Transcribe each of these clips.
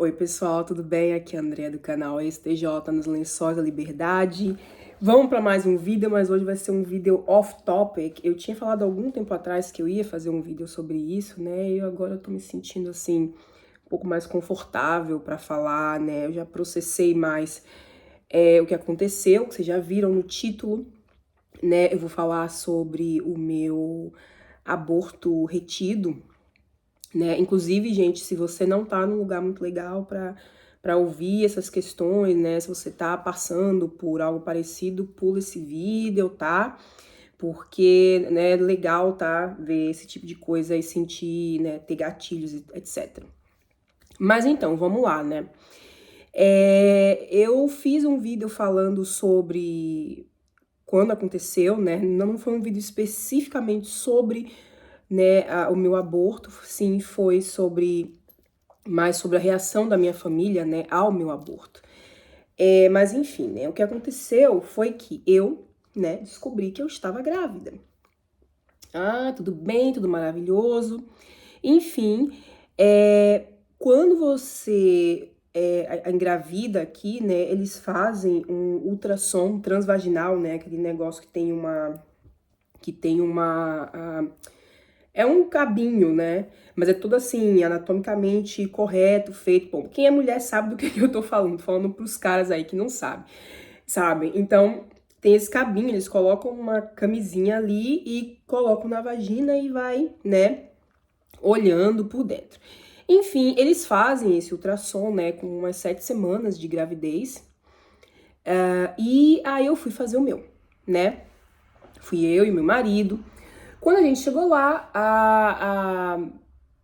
Oi pessoal, tudo bem? Aqui é a Andrea do canal STJ nos Lençóis da Liberdade. Vamos para mais um vídeo, mas hoje vai ser um vídeo off-topic. Eu tinha falado há algum tempo atrás que eu ia fazer um vídeo sobre isso, né? E agora eu tô me sentindo assim um pouco mais confortável para falar, né? Eu já processei mais o que aconteceu, que vocês já viram no título, né? Eu vou falar sobre o meu aborto retido, né? Inclusive, gente, se você não tá num lugar muito legal para ouvir essas questões, né? Se você tá passando por algo parecido, pula esse vídeo, tá? Porque, né, é legal, tá? Ver esse tipo de coisa e sentir, né, ter gatilhos, etc. Mas então, vamos lá, né? Eu fiz um vídeo falando sobre quando aconteceu, né? Não foi um vídeo especificamente sobre, né, o meu aborto, sim, foi mais sobre a reação da minha família, né, ao meu aborto. Mas enfim, né, o que aconteceu foi que eu, né, descobri que eu estava grávida. Ah, tudo bem, tudo maravilhoso. Enfim, quando você engravida aqui, né, eles fazem um ultrassom transvaginal, né, aquele negócio que tem é um cabinho, né? Mas é tudo assim, anatomicamente correto, feito. Bom, quem é mulher sabe do que eu tô falando pros caras aí que não sabem. Então, tem esse cabinho, eles colocam uma camisinha ali e colocam na vagina e vai, né, olhando por dentro. Enfim, eles fazem esse ultrassom, né, com umas 7 semanas de gravidez. E aí eu fui fazer o meu, né? Fui eu e meu marido. Quando a gente chegou lá, a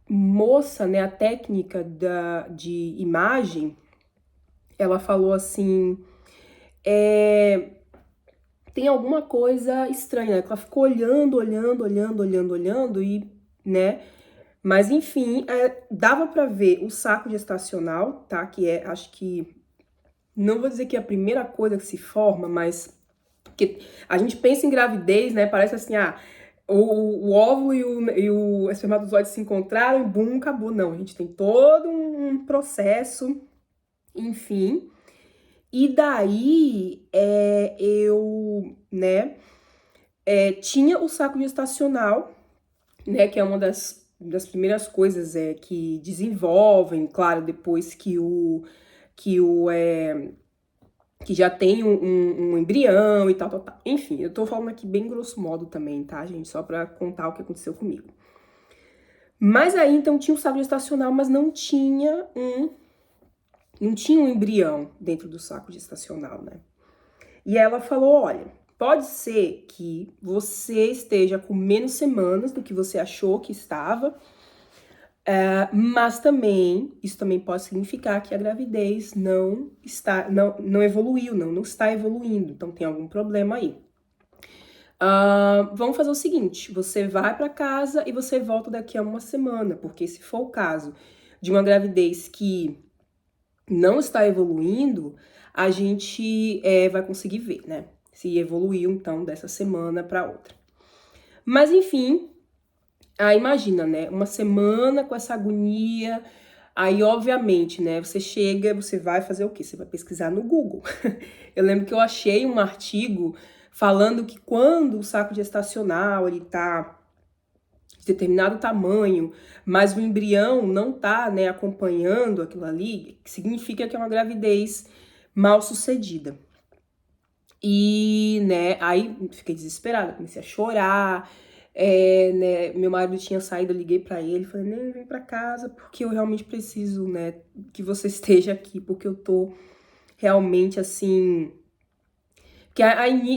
moça, né, a técnica de imagem, ela falou assim, tem alguma coisa estranha, né? Ela ficou olhando e, né, mas enfim, dava pra ver o saco gestacional, tá, que acho que, não vou dizer que é a primeira coisa que se forma, mas que a gente pensa em gravidez, né, parece assim, o óvulo e o espermatozoide se encontraram e bum, acabou. Não, a gente tem todo um processo, enfim. E daí, eu, né, tinha o saco gestacional, né, que é uma das primeiras coisas que desenvolvem, claro, depois que já tem um embrião e tal, tal, tal. Enfim, eu tô falando aqui bem grosso modo também, tá, gente? Só pra contar o que aconteceu comigo. Mas aí, então, tinha um saco gestacional, mas não tinha um embrião dentro do saco gestacional, né? E ela falou, olha, pode ser que você esteja com menos semanas do que você achou que estava, mas também, isso também pode significar que a gravidez não evoluiu, não está evoluindo, então tem algum problema aí. Vamos fazer o seguinte, você vai para casa e você volta daqui a uma semana, porque se for o caso de uma gravidez que não está evoluindo, a gente vai conseguir ver, né? Se evoluiu, então, dessa semana para outra. Mas, enfim, imagina, né? Uma semana com essa agonia. Aí, obviamente, né? Você chega, você vai fazer o quê? Você vai pesquisar no Google. Eu lembro que eu achei um artigo falando que quando o saco gestacional ele tá de determinado tamanho, mas o embrião não tá, né, acompanhando aquilo ali, significa que é uma gravidez mal sucedida. E, né, aí fiquei desesperada, comecei a chorar, né, meu marido tinha saído, eu liguei pra ele, falei, nem vem pra casa, porque eu realmente preciso, né, que você esteja aqui, porque eu tô realmente, assim, que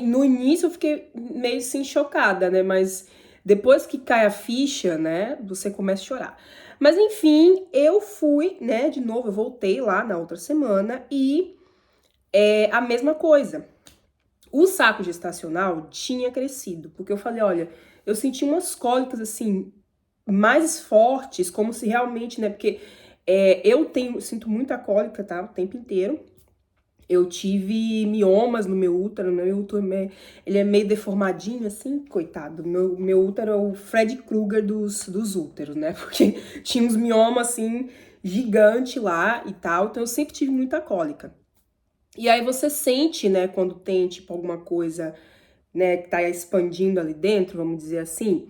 no início eu fiquei meio assim chocada, né? Mas depois que cai a ficha, né? Você começa a chorar. Mas enfim, eu fui, né? De novo, eu voltei lá na outra semana e a mesma coisa. O saco gestacional tinha crescido, porque eu falei, olha, eu senti umas cólicas assim mais fortes, como se realmente, né? Porque sinto muita cólica, tá? O tempo inteiro. Eu tive miomas no meu útero, ele é meio deformadinho, assim, coitado. Meu útero é o Fred Krueger dos úteros, né? Porque tinha uns miomas, assim, gigante lá e tal, então eu sempre tive muita cólica. E aí você sente, né, quando tem, tipo, alguma coisa, né, que tá expandindo ali dentro, vamos dizer assim.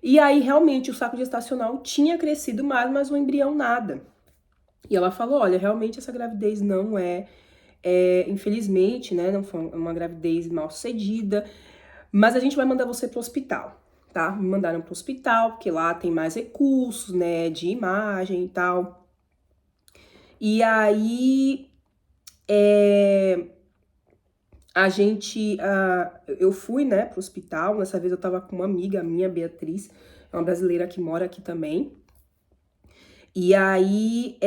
E aí, realmente, o saco gestacional tinha crescido mais, mas o embrião nada. E ela falou, olha, realmente essa gravidez não infelizmente, né, não foi uma gravidez mal sucedida, mas a gente vai mandar você pro hospital, tá? Me mandaram pro hospital, porque lá tem mais recursos, né, de imagem e tal. E aí, eu fui, né, pro hospital, dessa vez eu tava com uma amiga minha, Beatriz, é uma brasileira que mora aqui também. E aí,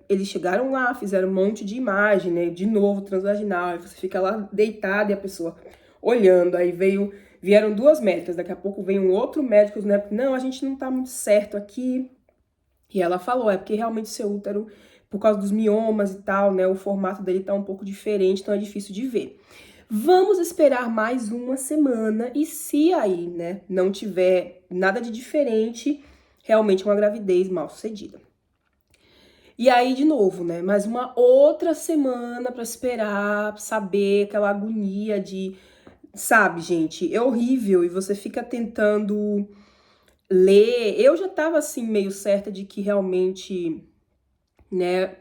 eles chegaram lá, fizeram um monte de imagem, né, de novo, transvaginal, aí você fica lá deitada e a pessoa olhando, aí vieram duas médicas, daqui a pouco vem um outro médico, né, não, a gente não tá muito certo aqui. E ela falou, é porque realmente seu útero, por causa dos miomas e tal, né, o formato dele tá um pouco diferente, então é difícil de ver. Vamos esperar mais uma semana e se aí, né, não tiver nada de diferente, realmente é uma gravidez mal sucedida. E aí, de novo, né, mais uma outra semana pra esperar, saber aquela agonia de, sabe, gente, é horrível e você fica tentando ler. Eu já tava assim meio certa de que realmente, né,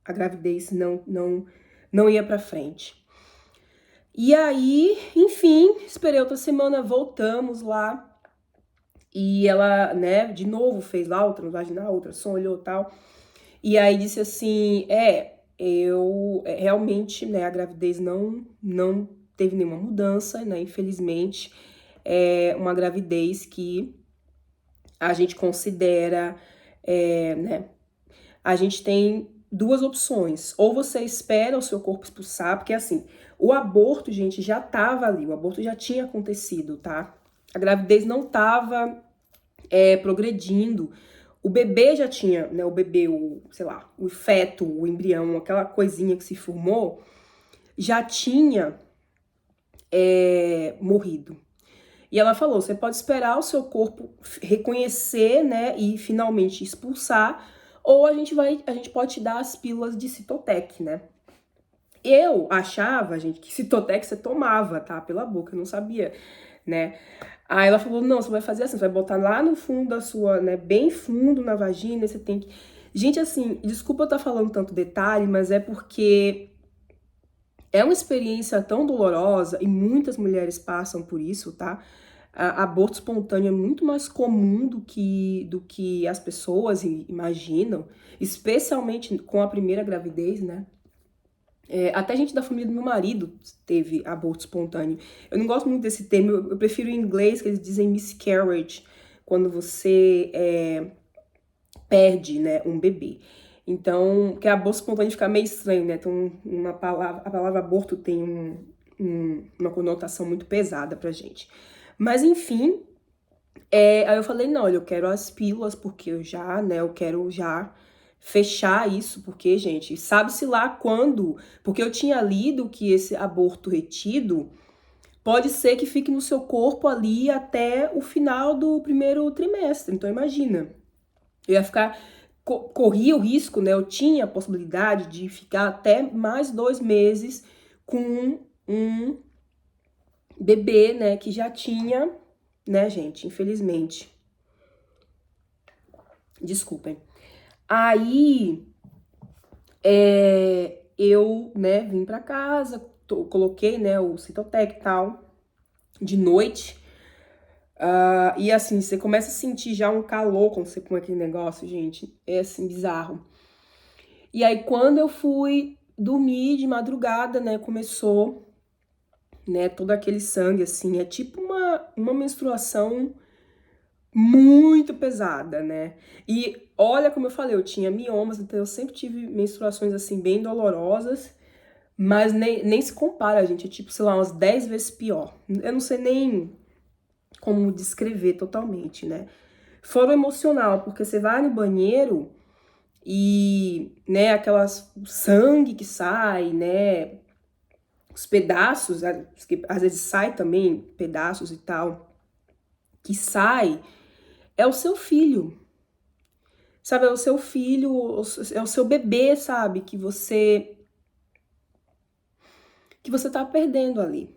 a gravidez não ia pra frente. E aí, enfim, esperei outra semana, voltamos lá. E ela, né, de novo fez lá o transvaginal, ultrassom, olhou e tal. E aí disse assim, realmente, né, a gravidez não teve nenhuma mudança, né, infelizmente. É uma gravidez que a gente considera, né, a gente tem duas opções. Ou você espera o seu corpo expulsar, porque assim, o aborto, gente, já tava ali, o aborto já tinha acontecido, tá? A gravidez não tava progredindo. O bebê já tinha, né? O bebê, sei lá, o feto, o embrião, aquela coisinha que se formou, já tinha morrido. E ela falou: você pode esperar o seu corpo reconhecer, né, e finalmente expulsar, ou a gente pode te dar as pílulas de Citotec, né? Eu achava, gente, que Citotec você tomava, tá? Pela boca, eu não sabia, né? Aí ela falou, não, você vai fazer assim, você vai botar lá no fundo da sua, né, bem fundo na vagina, você tem que... Gente, assim, desculpa eu estar falando tanto detalhe, mas é porque é uma experiência tão dolorosa e muitas mulheres passam por isso, tá? Aborto espontâneo é muito mais comum do que as pessoas imaginam, especialmente com a primeira gravidez, né? Até gente da família do meu marido teve aborto espontâneo. Eu não gosto muito desse termo, eu prefiro em inglês, que eles dizem miscarriage, quando você perde, né, um bebê. Então, porque aborto espontâneo fica meio estranho, né? Então, a palavra aborto tem uma conotação muito pesada pra gente. Mas, enfim, aí eu falei, não, olha, eu quero as pílulas, porque eu quero já fechar isso, porque, gente, sabe-se lá quando, porque eu tinha lido que esse aborto retido pode ser que fique no seu corpo ali até o final do primeiro trimestre, então imagina, eu ia ficar, corria o risco, né, eu tinha a possibilidade de ficar até mais 2 meses com um bebê, né, que já tinha, né, gente, infelizmente, desculpem. Aí, eu, né, vim pra casa, coloquei, né, o Citotec e tal, de noite. E assim, você começa a sentir já um calor quando você põe aquele negócio, gente. É assim, bizarro. E aí, quando eu fui dormir de madrugada, né, começou, né, todo aquele sangue, assim. É tipo uma menstruação muito pesada, né? E olha como eu falei, eu tinha miomas, então eu sempre tive menstruações assim bem dolorosas, mas nem se compara, gente, é tipo, sei lá, umas 10 vezes pior. Eu não sei nem como descrever totalmente, né? Fora o emocional, porque você vai no banheiro e, né, aquelas sangue que sai, né, os pedaços, que às vezes sai também pedaços e tal, que sai, é o seu filho. sabe, é o seu filho, é o seu bebê, sabe, que você tá perdendo ali,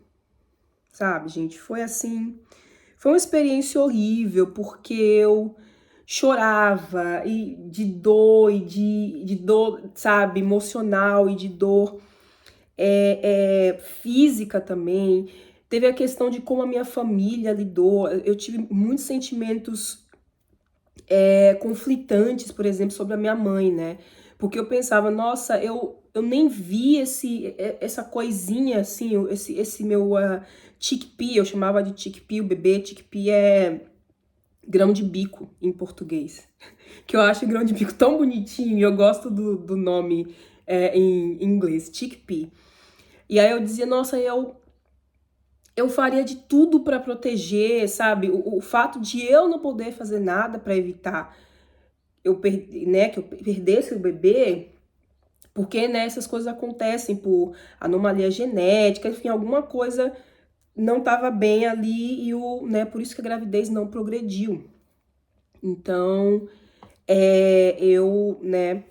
sabe, gente? Foi assim, foi uma experiência horrível, porque eu chorava e de dor, sabe, emocional e de dor física também. Teve a questão de como a minha família lidou. Eu tive muitos sentimentos conflitantes, por exemplo, sobre a minha mãe, né? Porque eu pensava, nossa, eu nem vi essa coisinha, assim, esse meu chickpea, eu chamava de chickpea, o bebê. Chickpea é grão de bico em português. Que eu acho grão de bico tão bonitinho e eu gosto do nome em inglês, chickpea. E aí eu dizia, nossa, eu faria de tudo para proteger, sabe? O fato de eu não poder fazer nada para evitar né, que eu perdesse o bebê, porque né, essas coisas acontecem por anomalia genética, enfim, alguma coisa não estava bem ali né, por isso que a gravidez não progrediu. Então, né,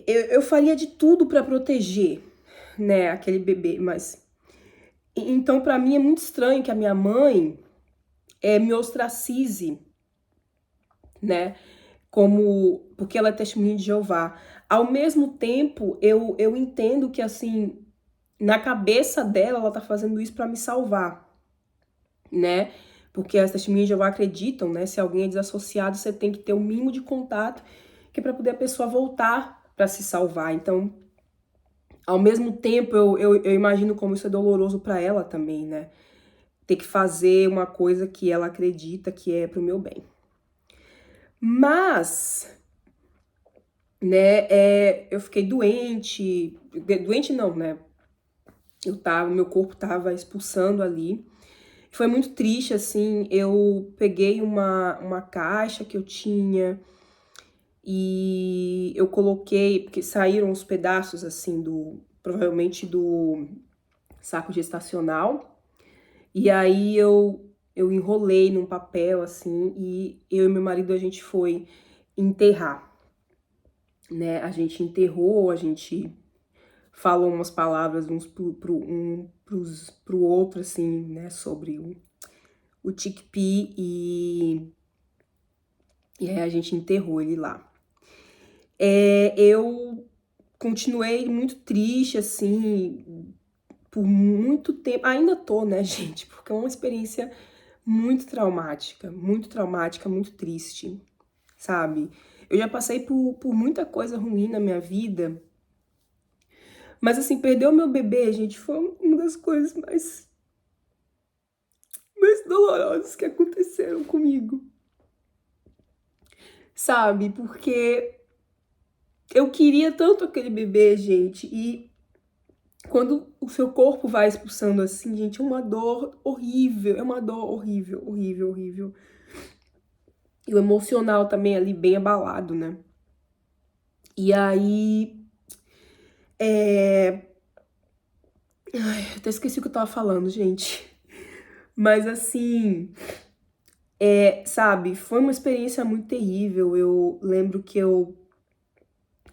eu faria de tudo para proteger, né, aquele bebê, mas então para mim é muito estranho que a minha mãe me ostracize, né, porque ela é testemunha de Jeová. Ao mesmo tempo, eu entendo que, assim, na cabeça dela, ela tá fazendo isso para me salvar, né? Porque as testemunhas de Jeová acreditam, né? Se alguém é desassociado, você tem que ter o mínimo de contato, que é para poder a pessoa voltar para se salvar. Então, ao mesmo tempo, eu imagino como isso é doloroso para ela também, né? Ter que fazer uma coisa que ela acredita que é pro meu bem. Mas, né, eu fiquei doente não, né, meu corpo tava expulsando ali, foi muito triste, assim, eu peguei uma caixa que eu tinha e eu coloquei, porque saíram os pedaços, assim, provavelmente do saco gestacional, e aí eu enrolei num papel, assim, e eu e meu marido, a gente foi enterrar, né, a gente enterrou, a gente falou umas palavras uns pro outro, assim, né, sobre o chickpea e aí a gente enterrou ele lá. Eu continuei muito triste, assim, por muito tempo. Ainda tô, né, gente, porque é uma experiência muito traumática, muito triste, sabe? Eu já passei por muita coisa ruim na minha vida, mas assim, perder o meu bebê, gente, foi uma das coisas mais dolorosas que aconteceram comigo, sabe? Porque eu queria tanto aquele bebê, gente, e quando o seu corpo vai expulsando assim, gente, é uma dor horrível, é uma dor horrível, horrível, horrível. E o emocional também ali bem abalado, né? E aí, Ai, até esqueci o que eu tava falando, gente. Mas assim, sabe, foi uma experiência muito terrível. Eu lembro que eu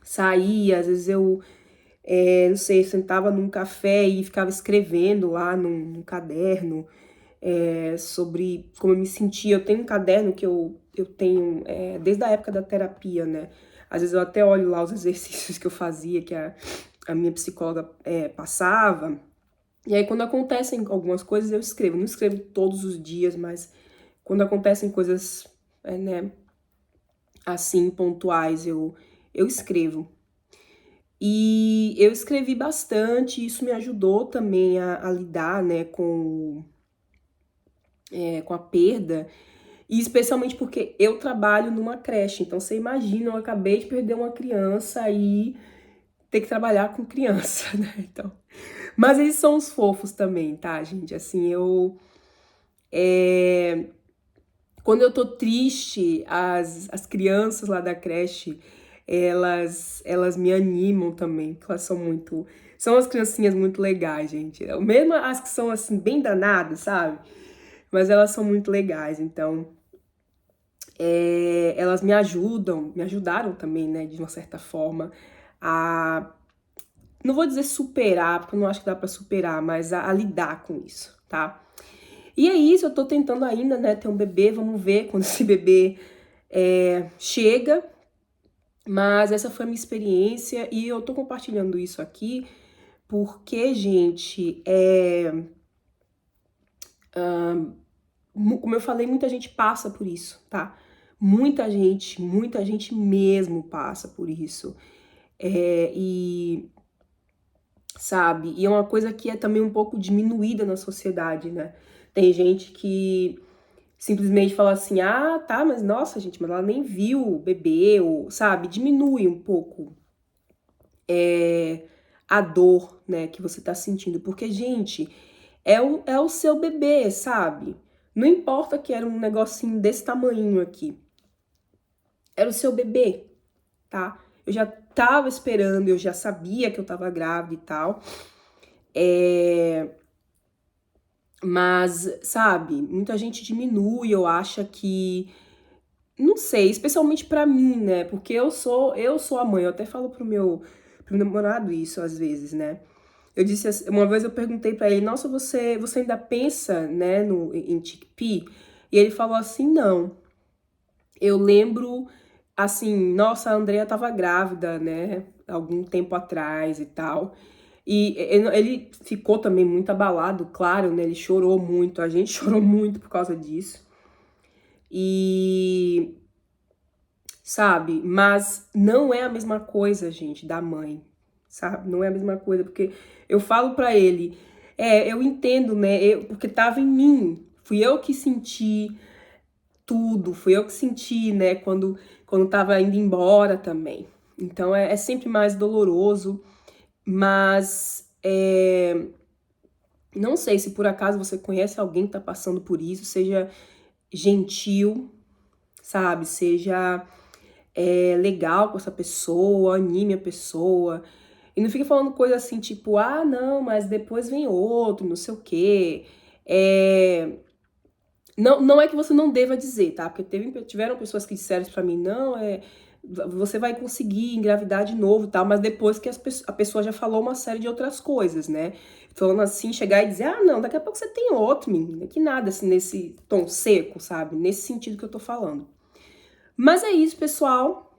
saía, às vezes não sei, sentava num café e ficava escrevendo lá num caderno sobre como eu me sentia. Eu tenho um caderno que eu tenho desde a época da terapia, né? Às vezes eu até olho lá os exercícios que eu fazia, que a minha psicóloga passava. E aí, quando acontecem algumas coisas, eu escrevo. Não escrevo todos os dias, mas quando acontecem coisas, né, assim, pontuais, eu escrevo. E eu escrevi bastante, isso me ajudou também a lidar, né, com a perda, e especialmente porque eu trabalho numa creche, então você imagina, eu acabei de perder uma criança e ter que trabalhar com criança, né, então... Mas eles são os fofos também, tá, gente? Assim, quando eu tô triste, as crianças lá da creche, elas me animam também, porque elas são as criancinhas muito legais, gente. Mesmo as que são, assim, bem danadas, sabe? Mas elas são muito legais, então elas me ajudaram também, né, de uma certa forma, a, não vou dizer superar, porque eu não acho que dá pra superar, mas a lidar com isso, tá? E é isso, eu tô tentando ainda, né, ter um bebê, vamos ver quando esse bebê chega, mas essa foi a minha experiência e eu tô compartilhando isso aqui porque, gente, como eu falei, muita gente passa por isso, tá? Muita gente mesmo passa por isso. E, sabe, e é uma coisa que é também um pouco diminuída na sociedade, né? Tem gente que simplesmente fala assim, ah, tá, mas nossa, gente, mas ela nem viu o bebê, ou, sabe? Diminui um pouco a dor, né, que você tá sentindo. Porque, gente, é o seu bebê, sabe? Não importa que era um negocinho desse tamanho aqui. Era o seu bebê, tá? Eu já tava esperando, eu já sabia que eu tava grávida e tal. Mas, sabe, muita gente diminui ou acha que... Não sei, especialmente pra mim, né? Porque eu sou a mãe. Eu até falo pro meu namorado isso às vezes, né? Eu disse assim, uma vez eu perguntei pra ele, nossa, você ainda pensa, né, em chickpea? E ele falou assim, não. Eu lembro, assim, nossa, a Andrea tava grávida, né, algum tempo atrás e tal. E ele ficou também muito abalado, claro, né, ele chorou muito, a gente chorou muito por causa disso. E, sabe, mas não é a mesma coisa, gente, da mãe, sabe? Não é a mesma coisa, porque eu falo pra ele, eu entendo, né, porque tava em mim, fui eu que senti tudo, fui eu que senti, né, quando tava indo embora também. Então é sempre mais doloroso, mas não sei se por acaso você conhece alguém que tá passando por isso, seja gentil, sabe, seja legal com essa pessoa, anime a pessoa. E não fica falando coisa assim, tipo, ah, não, mas depois vem outro, não sei o quê. Não é que você não deva dizer, tá? Porque tiveram pessoas que disseram isso pra mim, não, você vai conseguir engravidar de novo e tal, mas depois que a pessoa já falou uma série de outras coisas, né? Falando assim, chegar e dizer, ah, não, daqui a pouco você tem outro, menina. Que nada, assim, nesse tom seco, sabe? Nesse sentido que eu tô falando. Mas é isso, pessoal.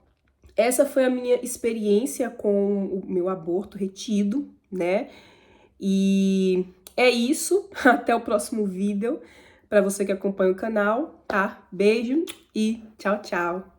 Essa foi a minha experiência com o meu aborto retido, né? E é isso. Até o próximo vídeo. Para você que acompanha o canal, tá? Beijo e tchau, tchau.